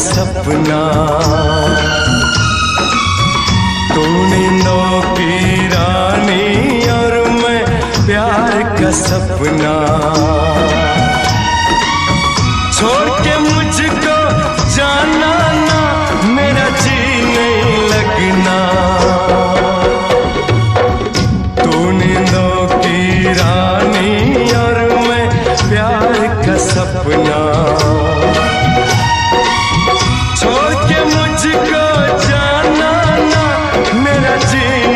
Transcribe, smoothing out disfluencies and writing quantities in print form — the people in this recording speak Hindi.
सपना, तूने नौकी रानी और मैं प्यार का सपना। छोड़ के मुझको जाना ना, मेरा जी नहीं लगना। तूने नौकी रानी और मैं प्यार का सपना।